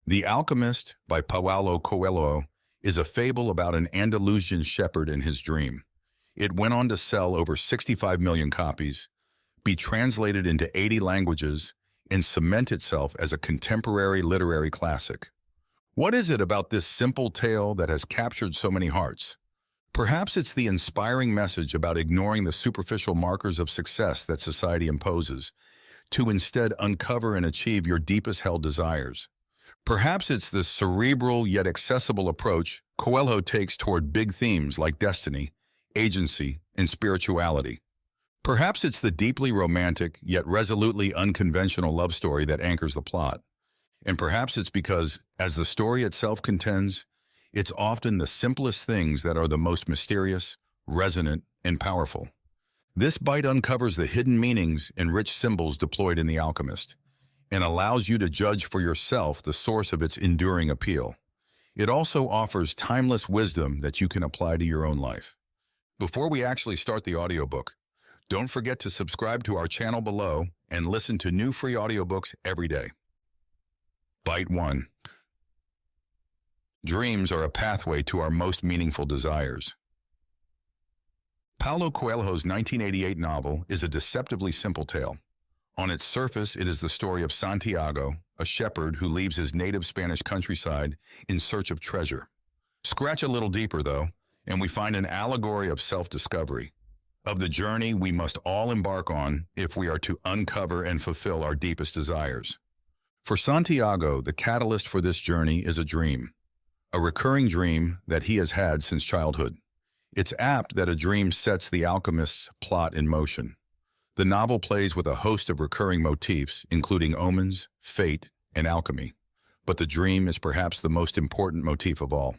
The Alchemist by Paulo Coelho is a fable about an Andalusian shepherd and his dream. It went on to sell over 65 million copies, be translated into 80 languages, and cement itself as a contemporary literary classic. What is it about this simple tale that has captured so many hearts? Perhaps it's the inspiring message about ignoring the superficial markers of success that society imposes, to instead uncover and achieve your deepest held desires. Perhaps it's the cerebral yet accessible approach Coelho takes toward big themes like destiny, agency, and spirituality. Perhaps it's the deeply romantic yet resolutely unconventional love story that anchors the plot. And perhaps it's because, as the story itself contends, it's often the simplest things that are the most mysterious, resonant, and powerful. This bite uncovers the hidden meanings and rich symbols deployed in The Alchemist, and allows you to judge for yourself the source of its enduring appeal. It also offers timeless wisdom that you can apply to your own life. Before we actually start the audiobook, don't forget to subscribe to our channel below and listen to new free audiobooks every day. Bite 1. Dreams are a pathway to our most meaningful desires. Paulo Coelho's 1988 novel is a deceptively simple tale. On its surface, it is the story of Santiago, a shepherd who leaves his native Spanish countryside in search of treasure. Scratch a little deeper, though, and we find an allegory of self-discovery, of the journey we must all embark on if we are to uncover and fulfill our deepest desires. For Santiago, the catalyst for this journey is a dream, a recurring dream that he has had since childhood. It's apt that a dream sets the alchemist's plot in motion. The novel plays with a host of recurring motifs, including omens, fate, and alchemy. But the dream is perhaps the most important motif of all.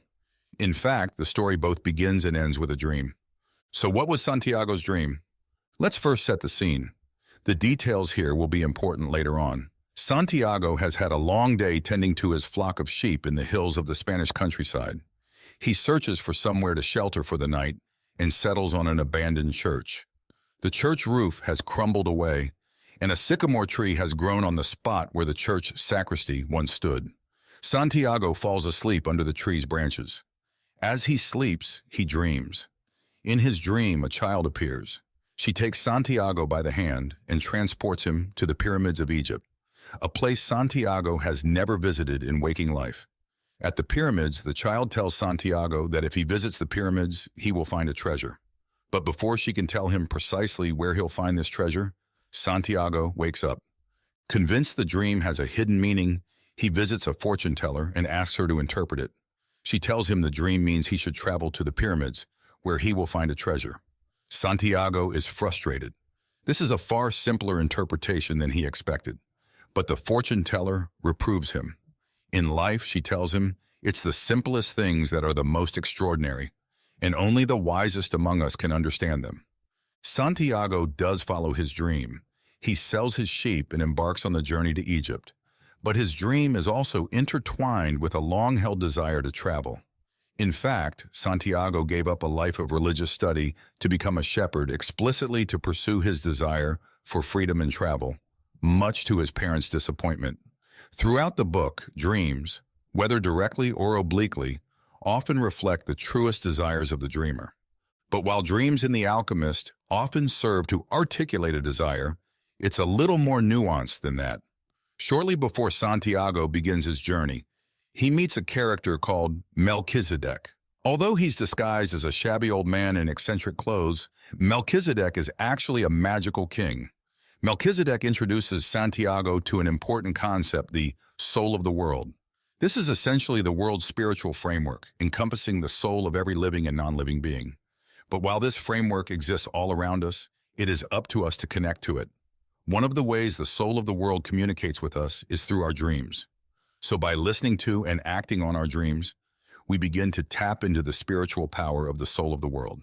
In fact, the story both begins and ends with a dream. So what was Santiago's dream? Let's first set the scene. The details here will be important later on. Santiago has had a long day tending to his flock of sheep in the hills of the Spanish countryside. He searches for somewhere to shelter for the night and settles on an abandoned church. The church roof has crumbled away, and a sycamore tree has grown on the spot where the church sacristy once stood. Santiago falls asleep under the tree's branches. As he sleeps, he dreams. In his dream, a child appears. She takes Santiago by the hand and transports him to the pyramids of Egypt, a place Santiago has never visited in waking life. At the pyramids, the child tells Santiago that if he visits the pyramids, he will find a treasure. But before she can tell him precisely where he'll find this treasure, Santiago wakes up. Convinced the dream has a hidden meaning, he visits a fortune teller and asks her to interpret it. She tells him the dream means he should travel to the pyramids, where he will find a treasure. Santiago is frustrated. This is a far simpler interpretation than he expected. But the fortune teller reproves him. In life, she tells him, it's the simplest things that are the most extraordinary, and only the wisest among us can understand them. Santiago does follow his dream. He sells his sheep and embarks on the journey to Egypt. But his dream is also intertwined with a long-held desire to travel. In fact, Santiago gave up a life of religious study to become a shepherd explicitly to pursue his desire for freedom and travel, much to his parents' disappointment. Throughout the book, dreams, whether directly or obliquely, often reflect the truest desires of the dreamer. But while dreams in The Alchemist often serve to articulate a desire, it's a little more nuanced than that. Shortly before Santiago begins his journey, he meets a character called Melchizedek. Although he's disguised as a shabby old man in eccentric clothes, Melchizedek is actually a magical king. Melchizedek introduces Santiago to an important concept, the soul of the world. This is essentially the world's spiritual framework, encompassing the soul of every living and non-living being. But while this framework exists all around us, it is up to us to connect to it. One of the ways the soul of the world communicates with us is through our dreams. So by listening to and acting on our dreams, we begin to tap into the spiritual power of the soul of the world.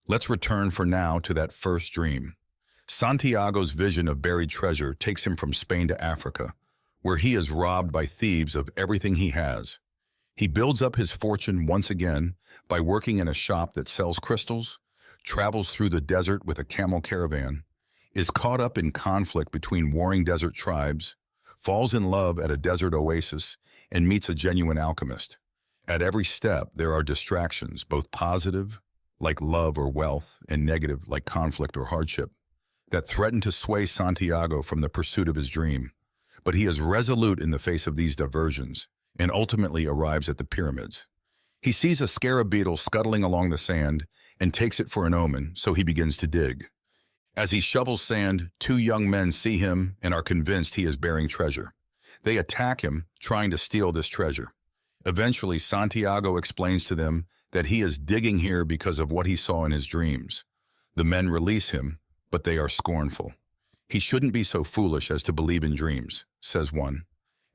Let's return for now to that first dream. Santiago's vision of buried treasure takes him from Spain to Africa, where he is robbed by thieves of everything he has. He builds up his fortune once again by working in a shop that sells crystals, travels through the desert with a camel caravan, is caught up in conflict between warring desert tribes, falls in love at a desert oasis, and meets a genuine alchemist. At every step, there are distractions, both positive, like love or wealth, and negative, like conflict or hardship, that threaten to sway Santiago from the pursuit of his dream. But he is resolute in the face of these diversions, and ultimately arrives at the pyramids. He sees a scarab beetle scuttling along the sand and takes it for an omen, so he begins to dig. As he shovels sand, two young men see him and are convinced he is bearing treasure. They attack him, trying to steal this treasure. Eventually, Santiago explains to them that he is digging here because of what he saw in his dreams. The men release him, but they are scornful. "He shouldn't be so foolish as to believe in dreams," says one.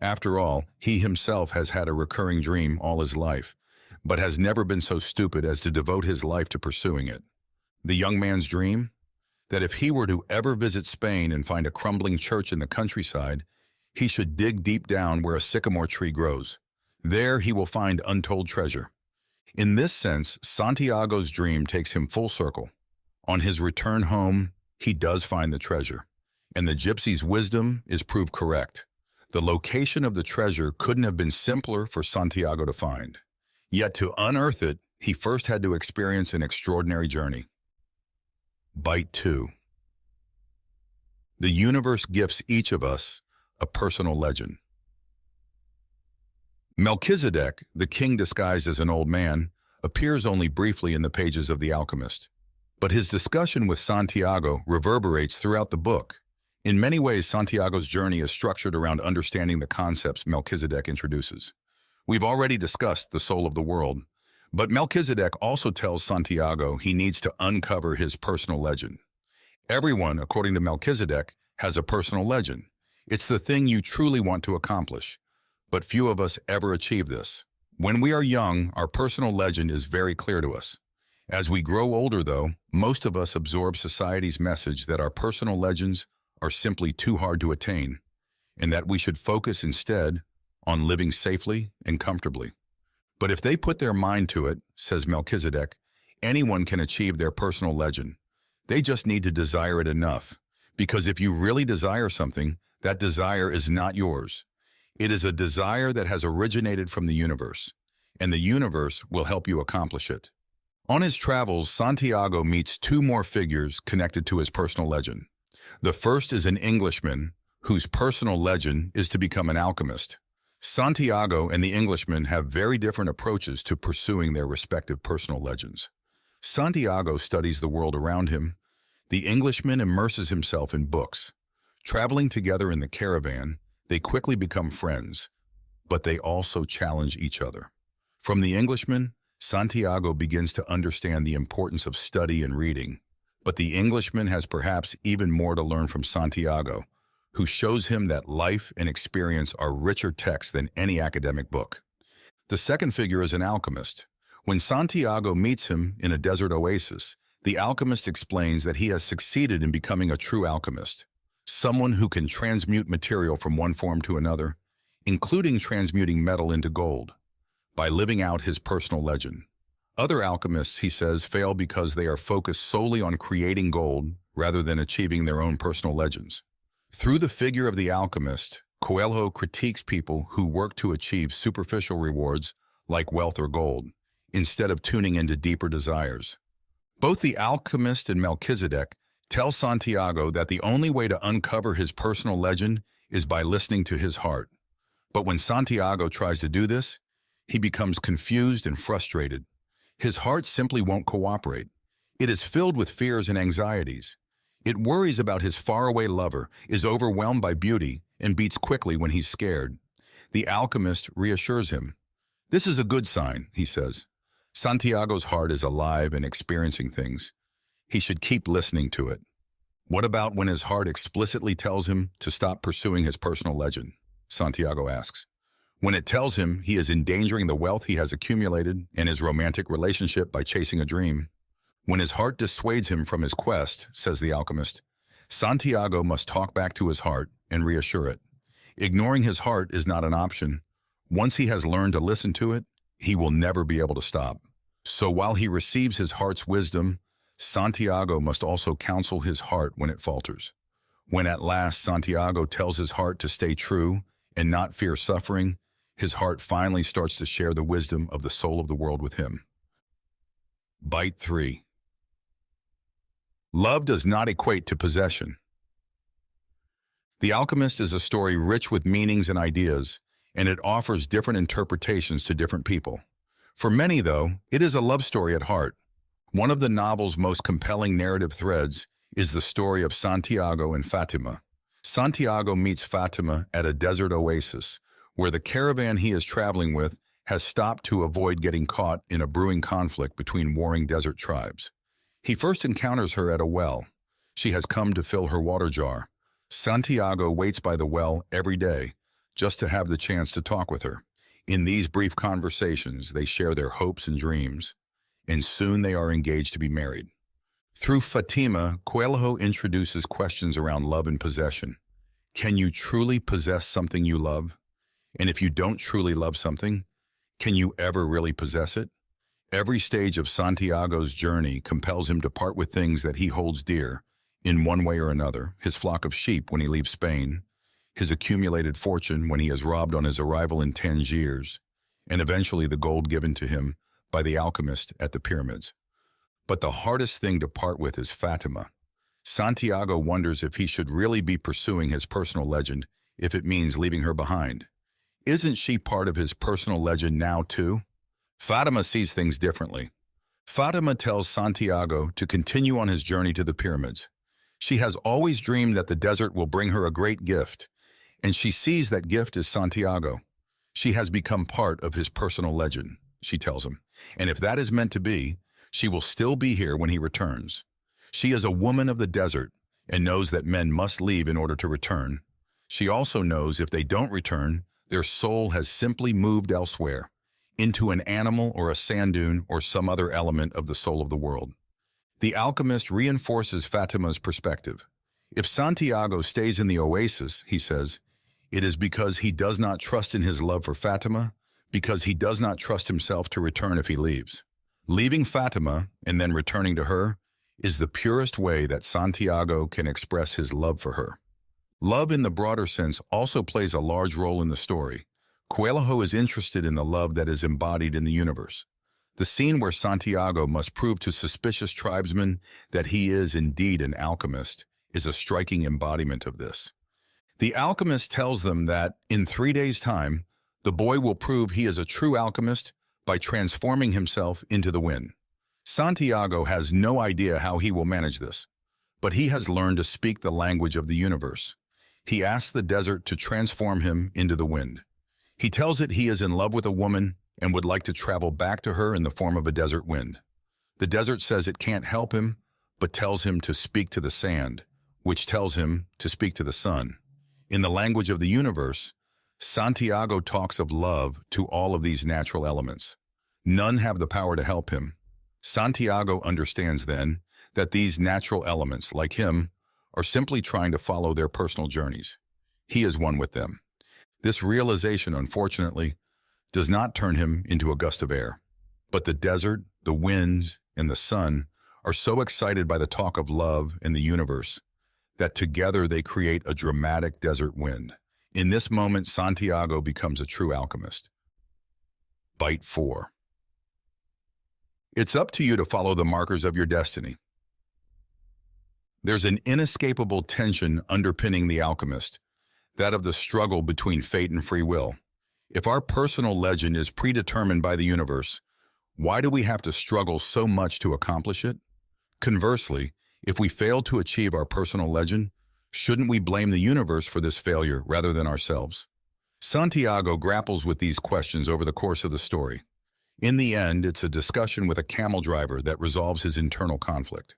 After all, he himself has had a recurring dream all his life, but has never been so stupid as to devote his life to pursuing it. The young man's dream? That if he were to ever visit Spain and find a crumbling church in the countryside, he should dig deep down where a sycamore tree grows. There he will find untold treasure. In this sense, Santiago's dream takes him full circle. On his return home, he does find the treasure, and the gypsy's wisdom is proved correct. The location of the treasure couldn't have been simpler for Santiago to find. Yet to unearth it, he first had to experience an extraordinary journey. Bite 2. The universe gifts each of us a personal legend. Melchizedek, the king disguised as an old man, appears only briefly in the pages of The Alchemist. But his discussion with Santiago reverberates throughout the book. In many ways, Santiago's journey is structured around understanding the concepts Melchizedek introduces. We've already discussed the soul of the world, but Melchizedek also tells Santiago he needs to uncover his personal legend. Everyone, according to Melchizedek, has a personal legend. It's the thing you truly want to accomplish, but few of us ever achieve this. When we are young, our personal legend is very clear to us. As we grow older, though, most of us absorb society's message that our personal legends are simply too hard to attain, and that we should focus instead on living safely and comfortably. But if they put their mind to it, says Melchizedek, anyone can achieve their personal legend. They just need to desire it enough, because if you really desire something, that desire is not yours. It is a desire that has originated from the universe, and the universe will help you accomplish it. On his travels, Santiago meets two more figures connected to his personal legend. The first is an Englishman whose personal legend is to become an alchemist. Santiago and the Englishman have very different approaches to pursuing their respective personal legends. Santiago studies the world around him. The Englishman immerses himself in books. Traveling together in the caravan, they quickly become friends, but they also challenge each other. From the Englishman, Santiago begins to understand the importance of study and reading, but the Englishman has perhaps even more to learn from Santiago, who shows him that life and experience are richer texts than any academic book. The second figure is an alchemist. When Santiago meets him in a desert oasis, the alchemist explains that he has succeeded in becoming a true alchemist, someone who can transmute material from one form to another, including transmuting metal into gold, by living out his personal legend. Other alchemists, he says, fail because they are focused solely on creating gold rather than achieving their own personal legends. Through the figure of the alchemist, Coelho critiques people who work to achieve superficial rewards like wealth or gold, instead of tuning into deeper desires. Both the alchemist and Melchizedek tell Santiago that the only way to uncover his personal legend is by listening to his heart. But when Santiago tries to do this, he becomes confused and frustrated. His heart simply won't cooperate. It is filled with fears and anxieties. It worries about his faraway lover, is overwhelmed by beauty, and beats quickly when he's scared. The alchemist reassures him. "This is a good sign," he says. Santiago's heart is alive and experiencing things. He should keep listening to it. What about when his heart explicitly tells him to stop pursuing his personal legend? Santiago asks. When it tells him he is endangering the wealth he has accumulated and his romantic relationship by chasing a dream. When his heart dissuades him from his quest, says the alchemist, Santiago must talk back to his heart and reassure it. Ignoring his heart is not an option. Once he has learned to listen to it, he will never be able to stop. So while he receives his heart's wisdom, Santiago must also counsel his heart when it falters. When at last Santiago tells his heart to stay true and not fear suffering, his heart finally starts to share the wisdom of the soul of the world with him. Bite 3. Love does not equate to possession. The Alchemist is a story rich with meanings and ideas, and it offers different interpretations to different people. For many, though, it is a love story at heart. One of the novel's most compelling narrative threads is the story of Santiago and Fatima. Santiago meets Fatima at a desert oasis, where the caravan he is traveling with has stopped to avoid getting caught in a brewing conflict between warring desert tribes. He first encounters her at a well. She has come to fill her water jar. Santiago waits by the well every day, just to have the chance to talk with her. In these brief conversations, they share their hopes and dreams, and soon they are engaged to be married. Through Fatima, Coelho introduces questions around love and possession. Can you truly possess something you love? And if you don't truly love something, can you ever really possess it? Every stage of Santiago's journey compels him to part with things that he holds dear, in one way or another: his flock of sheep when he leaves Spain, his accumulated fortune when he is robbed on his arrival in Tangiers, and eventually the gold given to him by the alchemist at the pyramids. But the hardest thing to part with is Fatima. Santiago wonders if he should really be pursuing his personal legend if it means leaving her behind. Isn't she part of his personal legend now too? Fatima sees things differently. Fatima tells Santiago to continue on his journey to the pyramids. She has always dreamed that the desert will bring her a great gift, and she sees that gift as Santiago. She has become part of his personal legend, she tells him, and if that is meant to be, she will still be here when he returns. She is a woman of the desert and knows that men must leave in order to return. She also knows if they don't return, their soul has simply moved elsewhere, into an animal or a sand dune or some other element of the soul of the world. The alchemist reinforces Fatima's perspective. If Santiago stays in the oasis, he says, it is because he does not trust in his love for Fatima, because he does not trust himself to return if he leaves. Leaving Fatima and then returning to her is the purest way that Santiago can express his love for her. Love in the broader sense also plays a large role in the story. Coelho is interested in the love that is embodied in the universe. The scene where Santiago must prove to suspicious tribesmen that he is indeed an alchemist is a striking embodiment of this. The alchemist tells them that, in 3 days' time, the boy will prove he is a true alchemist by transforming himself into the wind. Santiago has no idea how he will manage this, but he has learned to speak the language of the universe. He asks the desert to transform him into the wind. He tells it he is in love with a woman and would like to travel back to her in the form of a desert wind. The desert says it can't help him, but tells him to speak to the sand, which tells him to speak to the sun. In the language of the universe, Santiago talks of love to all of these natural elements. None have the power to help him. Santiago understands then that these natural elements, like him, are simply trying to follow their personal journeys. He is one with them. This realization, unfortunately, does not turn him into a gust of air. But the desert, the winds, and the sun are so excited by the talk of love in the universe that together they create a dramatic desert wind. In this moment, Santiago becomes a true alchemist. Bite 4. It's up to you to follow the markers of your destiny. There's an inescapable tension underpinning The Alchemist, that of the struggle between fate and free will. If our personal legend is predetermined by the universe, why do we have to struggle so much to accomplish it? Conversely, if we fail to achieve our personal legend, shouldn't we blame the universe for this failure rather than ourselves? Santiago grapples with these questions over the course of the story. In the end, it's a discussion with a camel driver that resolves his internal conflict.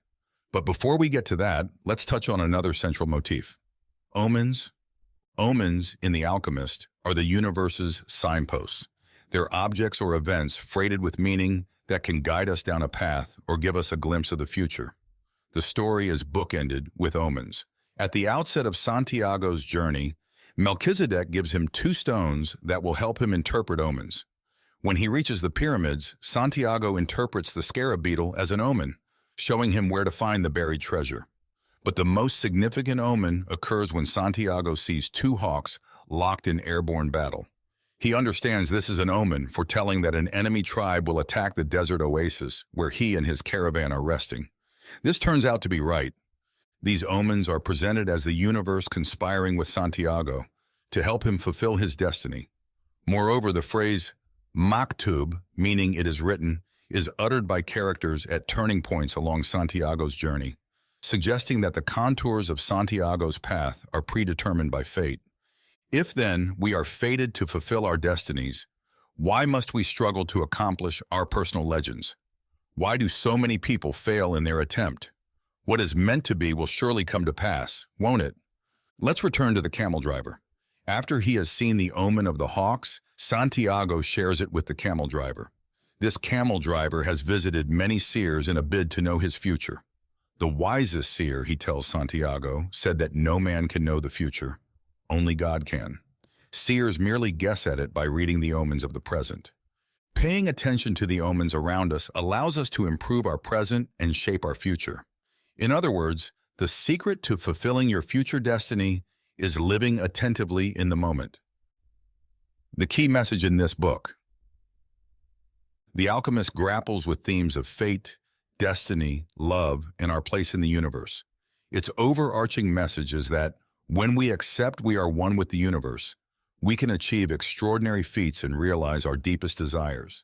But before we get to that, let's touch on another central motif: omens. Omens, in The Alchemist, are the universe's signposts. They're objects or events freighted with meaning that can guide us down a path or give us a glimpse of the future. The story is bookended with omens. At the outset of Santiago's journey, Melchizedek gives him 2 stones that will help him interpret omens. When he reaches the pyramids, Santiago interprets the scarab beetle as an omen, showing him where to find the buried treasure. But the most significant omen occurs when Santiago sees 2 hawks locked in airborne battle. He understands this is an omen foretelling that an enemy tribe will attack the desert oasis where he and his caravan are resting. This turns out to be right. These omens are presented as the universe conspiring with Santiago to help him fulfill his destiny. Moreover, the phrase "maktub," meaning it is written, is uttered by characters at turning points along Santiago's journey, suggesting that the contours of Santiago's path are predetermined by fate. If then we are fated to fulfill our destinies, why must we struggle to accomplish our personal legends? Why do so many people fail in their attempt? What is meant to be will surely come to pass, won't it? Let's return to the camel driver. After he has seen the omen of the hawks, Santiago shares it with the camel driver. This camel driver has visited many seers in a bid to know his future. The wisest seer, he tells Santiago, said that no man can know the future. Only God can. Seers merely guess at it by reading the omens of the present. Paying attention to the omens around us allows us to improve our present and shape our future. In other words, the secret to fulfilling your future destiny is living attentively in the moment. The key message in this book. The Alchemist grapples with themes of fate, destiny, love, and our place in the universe. Its overarching message is that when we accept we are one with the universe, we can achieve extraordinary feats and realize our deepest desires.